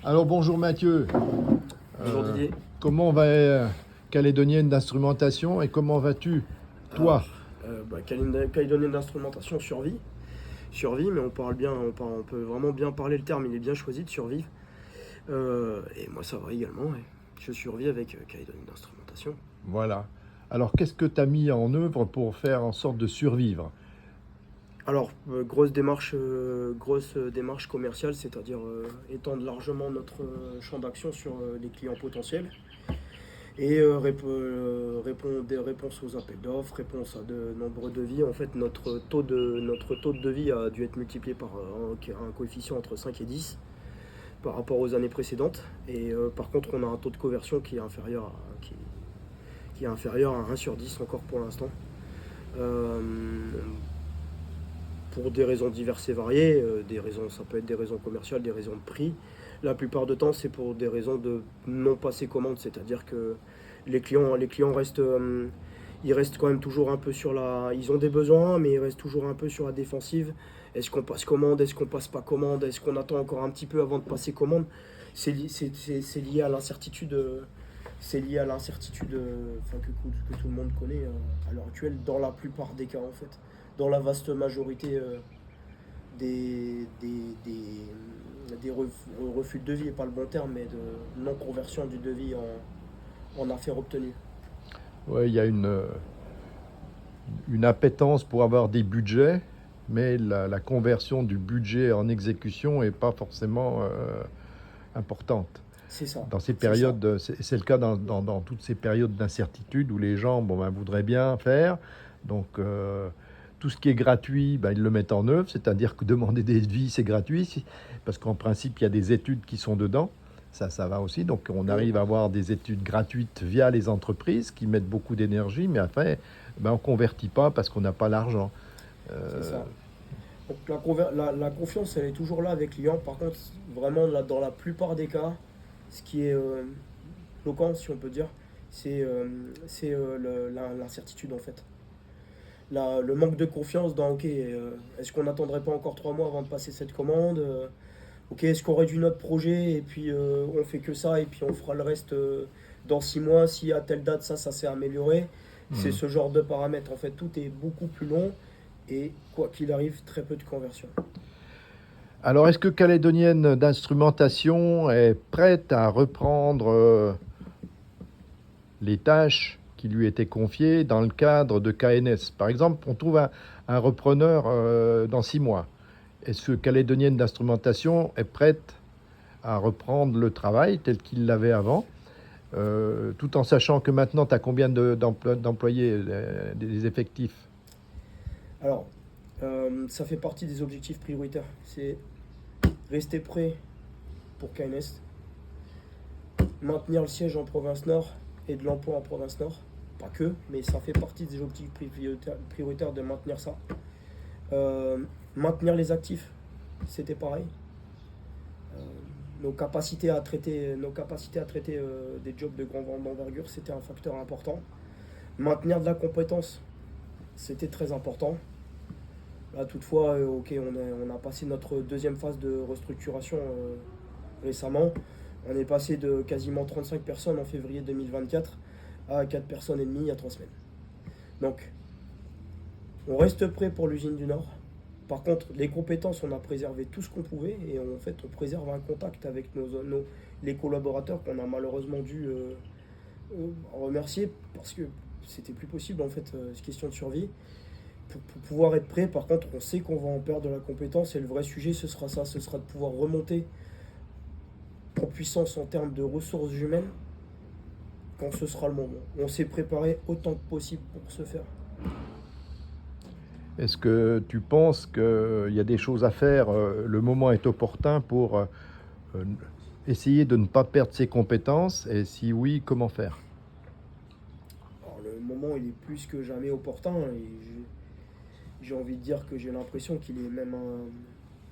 Alors bonjour Mathieu. Bonjour Didier. Comment va Calédonienne d'instrumentation et comment vas-tu, Alors, toi? Calédonienne d'instrumentation survit. Survit, mais on peut vraiment bien parler le terme, il est bien choisi de survivre. Et moi ça va également, ouais. Je survis avec Calédonienne d'instrumentation. Voilà. Alors qu'est-ce que tu as mis en œuvre pour faire en sorte de survivre? Alors, grosse démarche commerciale, c'est-à-dire étendre largement notre champ d'action sur les clients potentiels et répondre des réponses aux appels d'offres, réponse à de nombreux devis. En fait, notre taux de devis a dû être multiplié par un coefficient entre 5 et 10 par rapport aux années précédentes. Et par contre, on a un taux de conversion qui est inférieur à 1 sur 10 encore pour l'instant. Euh, pour des raisons diverses et variées, ça peut être des raisons commerciales, des raisons de prix. La plupart du temps, c'est pour des raisons de non passer commande, c'est-à-dire que les clients restent, ils restent quand même toujours un peu sur la, ils ont des besoins, mais ils restent toujours un peu sur la défensive. Est-ce qu'on passe commande, est-ce qu'on passe pas commande, est-ce qu'on attend encore un petit peu avant de passer commande? C'est lié à l'incertitude, enfin, que tout le monde connaît à l'heure actuelle, dans la plupart des cas en fait. Dans la vaste majorité des, des, des refus de devis, n'est pas le bon terme, mais de non-conversion du devis en affaires obtenues. Ouais, il y a une appétence pour avoir des budgets, mais la conversion du budget en exécution n'est pas forcément importante. C'est ça, Dans ces c'est ça. périodes, c'est le cas dans toutes ces périodes d'incertitude où les gens voudraient bien faire. Donc, tout ce qui est gratuit, ils le mettent en œuvre, c'est-à-dire que demander des devis, c'est gratuit, parce qu'en principe, il y a des études qui sont dedans. Ça va aussi. Donc, on Mm, arrive à avoir des études gratuites via les entreprises qui mettent beaucoup d'énergie, mais après, on ne convertit pas parce qu'on n'a pas l'argent. c'est Euh, ça. Donc la confiance, elle est toujours là avec le client. Par contre, vraiment, là, dans la plupart des cas, ce qui est bloquant, si on peut dire, c'est l'incertitude en fait. Le manque de confiance dans, ok, est-ce qu'on n'attendrait pas encore 3 mois avant de passer cette commande? Ok, est-ce qu'on réduit notre projet et puis on fait que ça et puis on fera le reste dans 6 mois si à telle date ça s'est amélioré. C'est hmm. ce genre de paramètres. En fait, tout est beaucoup plus long et quoi qu'il arrive, très peu de conversion. Alors, est-ce que Calédonienne d'instrumentation est prête à reprendre les tâches qui lui étaient confiées dans le cadre de KNS? Par exemple, on trouve un repreneur dans 6 mois. Est-ce que Calédonienne d'instrumentation est prête à reprendre le travail tel qu'il l'avait avant, tout en sachant que maintenant, tu as combien d'employés, des effectifs? Alors, ça fait partie des objectifs prioritaires. C'est rester prêt pour KNS, maintenir le siège en province nord et de l'emploi en province nord. Pas que, mais ça fait partie des objectifs prioritaires de maintenir ça. Euh, Maintenir les actifs, c'était pareil. Euh, nos capacités à traiter des jobs de grande envergure, c'était un facteur important. Maintenir de la compétence, c'était très important. Là, toutefois, ok, on a passé notre deuxième phase de restructuration récemment. On est passé de quasiment 35 personnes en février 2024 à 4 personnes et demie il y a 3 semaines. Donc, on reste prêt pour l'usine du Nord. Par contre, les compétences, on a préservé tout ce qu'on pouvait et en fait, on préserve un contact avec les collaborateurs qu'on a malheureusement dû remercier parce que c'était plus possible en fait, c'est question de survie. Pour pouvoir être prêt, par contre, on sait qu'on va en perdre de la compétence et le vrai sujet, ce sera ça, ce sera de pouvoir remonter en puissance en termes de ressources humaines quand ce sera le moment. On s'est préparé autant que possible pour ce faire. Est-ce que tu penses qu'il y a des choses à faire, le moment est opportun pour essayer de ne pas perdre ses compétences? Et si oui, comment faire? Alors, le moment, il est plus que jamais opportun et j'ai envie de dire que j'ai l'impression qu'il est même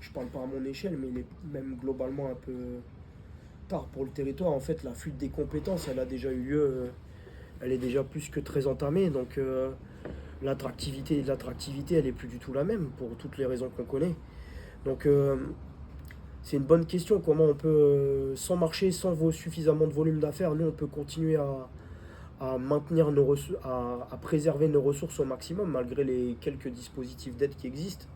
je parle pas à mon échelle, mais il est même globalement un peu tard pour le territoire. En fait, la fuite des compétences, elle a déjà eu lieu, elle est déjà plus que très entamée. Donc, l'attractivité, elle est plus du tout la même pour toutes les raisons qu'on connaît. Donc, C'est une bonne question. Comment on peut, sans marché, sans suffisamment de volume d'affaires, nous, on peut continuer à maintenir à préserver nos ressources au maximum, malgré les quelques dispositifs d'aide qui existent.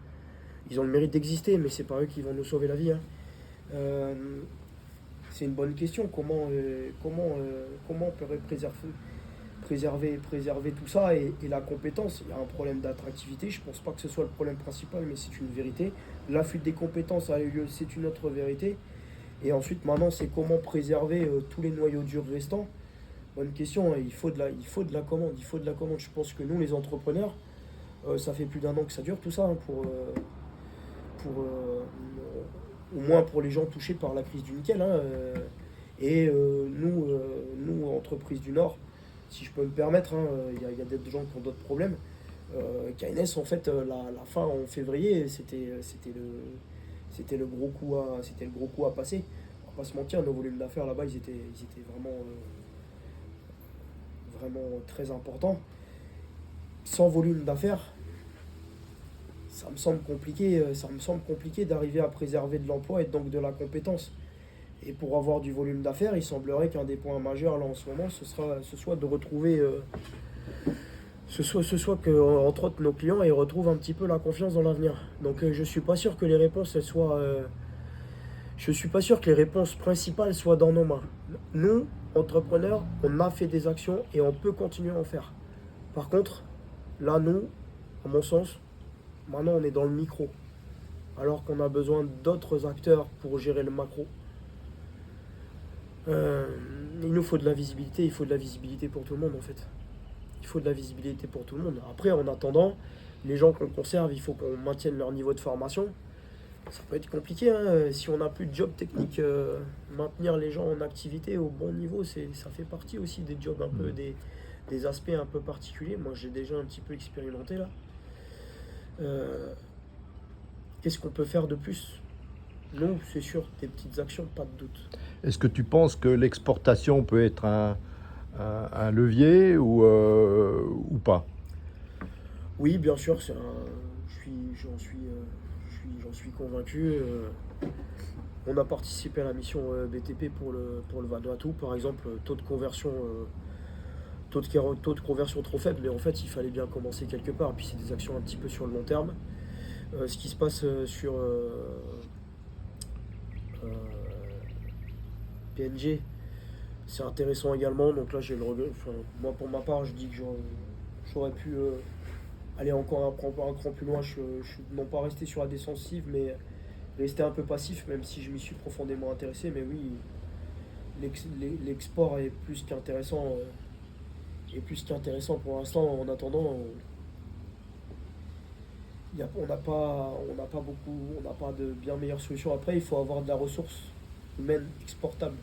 Ils ont le mérite d'exister, mais c'est pas eux qui vont nous sauver la vie, hein. Euh, c'est une bonne question. Comment on pourrait préserver tout ça et la compétence. Il y a un problème d'attractivité. Je pense pas que ce soit le problème principal, mais c'est une vérité. La fuite des compétences a eu lieu, c'est une autre vérité. Et ensuite, maintenant, c'est comment préserver tous les noyaux durs restants. Bonne question, hein. Il faut de la commande. Il faut de la commande. Je pense que nous, les entrepreneurs, ça fait plus d'un an que ça dure tout ça, hein, au moins pour les gens touchés par la crise du nickel, hein. Nous, entreprises du Nord, si je peux me permettre, hein, il y a des gens qui ont d'autres problèmes. KNS, en fait, la fin en février, c'était le gros coup à passer. On va pas se mentir, nos volumes d'affaires là-bas, ils étaient vraiment très importants. Sans volume d'affaires, ça me semble compliqué d'arriver à préserver de l'emploi et donc de la compétence. Et pour avoir du volume d'affaires, il semblerait qu'un des points majeurs là en ce moment, ce soit de retrouver, ce soit que entre autres nos clients ils retrouvent un petit peu la confiance dans l'avenir. Donc je suis pas sûr que les réponses je suis pas sûr que les réponses principales soient dans nos mains. Nous, entrepreneurs, on a fait des actions et on peut continuer à en faire. Par contre, là nous, à mon sens, maintenant on est dans le micro, alors qu'on a besoin d'autres acteurs pour gérer le macro. Il nous faut de la visibilité, il faut de la visibilité pour tout le monde en fait. Il faut de la visibilité pour tout le monde. Après, en attendant, les gens qu'on conserve, il faut qu'on maintienne leur niveau de formation. Ça peut être compliqué, hein. Si on n'a plus de job technique, maintenir les gens en activité au bon niveau, ça fait partie aussi des jobs un peu, des aspects un peu particuliers. Moi, j'ai déjà un petit peu expérimenté là. Qu'est-ce qu'on peut faire de plus? Non, c'est sûr, des petites actions, pas de doute. Est-ce que tu penses que l'exportation peut être un levier ou pas? Oui, bien sûr, j'en suis convaincu. On a participé à la mission BTP pour le Vanuatu, par exemple, taux de conversion trop faible, mais en fait, il fallait bien commencer quelque part. Puis c'est des actions un petit peu sur le long terme. Ce qui se passe sur PNG, c'est intéressant également. Donc là, j'ai le regret. Enfin, moi, pour ma part, je dis que j'aurais pu aller encore un cran plus loin. Je non pas rester sur la défensive, mais rester un peu passif, même si je m'y suis profondément intéressé. Mais oui, l'export est plus qu'intéressant. Pour l'instant. En attendant, on n'a pas de bien meilleure solution. Après, il faut avoir de la ressource humaine exportable.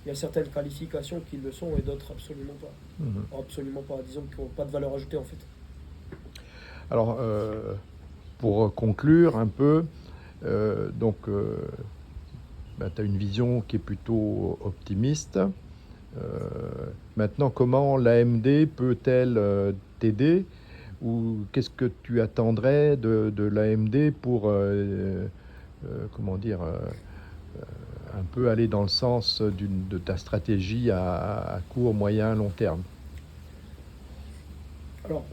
Il y a certaines qualifications qui le sont et d'autres absolument pas. Absolument pas. Disons qu'ils n'ont pas de valeur ajoutée en fait. Alors, pour conclure un peu, tu as une vision qui est plutôt optimiste. Maintenant, comment l'AMD peut-elle t'aider, ou qu'est-ce que tu attendrais de l'AMD pour un peu aller dans le sens de ta stratégie à court, moyen, long terme? Alors,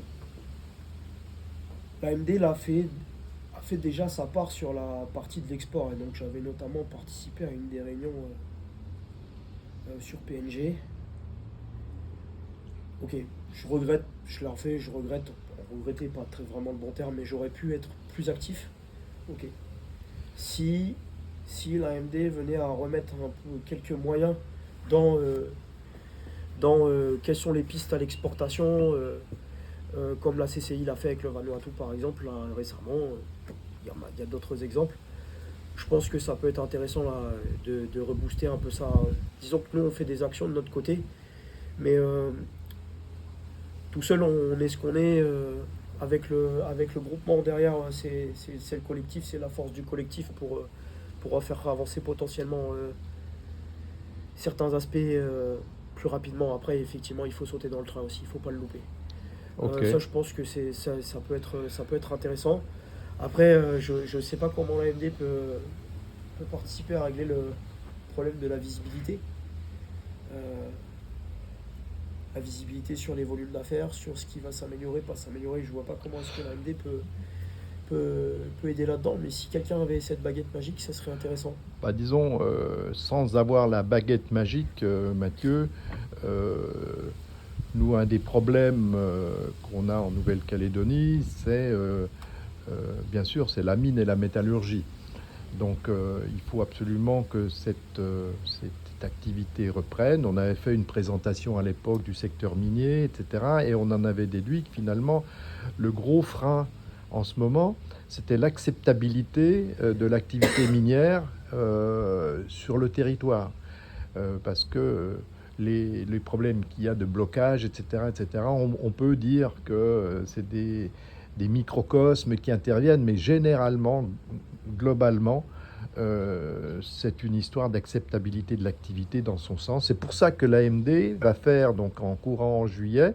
l'AMD a fait déjà sa part sur la partie de l'export, et donc j'avais notamment participé à une des réunions sur PNG. Ok, je regrette, je regrette, regretter pas très vraiment le bon terme, mais j'aurais pu être plus actif. Ok. Si l'AMD venait à remettre un peu quelques moyens dans quelles sont les pistes à l'exportation, comme la CCI l'a fait avec le Vanuatu par exemple, là, récemment, il y a d'autres exemples. Je pense que ça peut être intéressant là, de rebooster un peu ça. Disons que nous on fait des actions de notre côté, mais tout seul on est ce qu'on est. Avec le groupement derrière, c'est le collectif, c'est la force du collectif pour faire avancer potentiellement certains aspects plus rapidement. Après, effectivement, il faut sauter dans le train aussi, il ne faut pas le louper. Ok. Ça, je pense que ça peut être intéressant. Après, je ne sais pas comment l'AMD peut participer à régler le problème de la visibilité. Euh, la visibilité sur les volumes d'affaires, sur ce qui va s'améliorer, pas s'améliorer. Je vois pas comment est-ce que l'AMD peut aider là-dedans, mais si quelqu'un avait cette baguette magique, ça serait intéressant. Bah, disons, sans avoir la baguette magique, Mathieu, euh, nous, un des problèmes qu'on a en Nouvelle-Calédonie, bien sûr, c'est la mine et la métallurgie. Donc, il faut absolument que cette activité reprenne. On avait fait une présentation à l'époque du secteur minier, etc. Et on en avait déduit que finalement, le gros frein en ce moment, c'était l'acceptabilité de l'activité minière sur le territoire. Parce que les problèmes qu'il y a de blocage, etc., on peut dire que c'est des microcosmes qui interviennent, mais généralement, globalement, c'est une histoire d'acceptabilité de l'activité dans son sens. C'est pour ça que l'AMD va faire, donc en courant en juillet,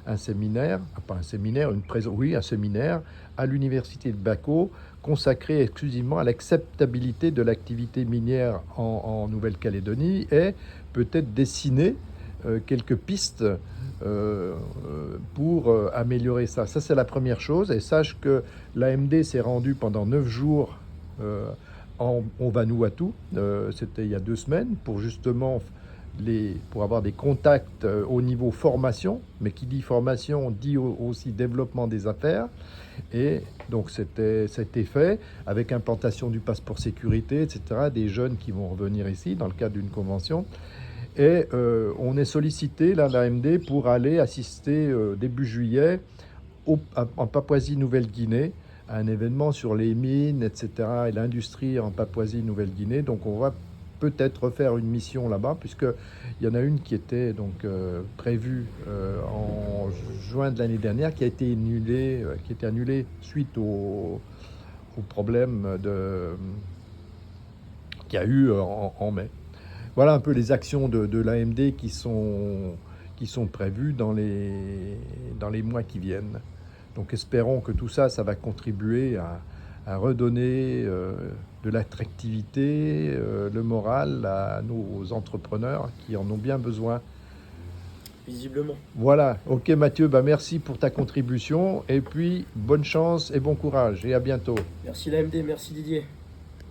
un séminaire, pas un séminaire, oui, un séminaire à l'université de Baco consacré exclusivement à l'acceptabilité de l'activité minière en Nouvelle-Calédonie et peut-être dessiner quelques pistes pour améliorer ça. Ça, c'est la première chose. Et sache que l'AMD s'est rendu pendant 9 jours au Vanuatu, c'était il y a 2 semaines, pour justement pour avoir des contacts au niveau formation, mais qui dit formation dit aussi développement des affaires. Et donc c'était fait avec implantation du passeport sécurité, etc., des jeunes qui vont revenir ici dans le cadre d'une convention. Et on est sollicité, là, l'AMD, pour aller assister début juillet en Papouasie-Nouvelle-Guinée à un événement sur les mines, etc., et l'industrie en Papouasie-Nouvelle-Guinée. Donc on va peut-être refaire une mission là-bas, puisqu'il y en a une qui était donc prévue en juin de l'année dernière, qui a été annulée suite au problème qu'il y a eu en mai. Voilà un peu les actions de l'AMD qui sont prévues dans les mois qui viennent. Donc espérons que tout ça, ça va contribuer à redonner de l'attractivité, le moral à nos entrepreneurs qui en ont bien besoin. Visiblement. Voilà, ok Mathieu, bah merci pour ta contribution et puis bonne chance et bon courage et à bientôt. Merci l'AMD, merci Didier.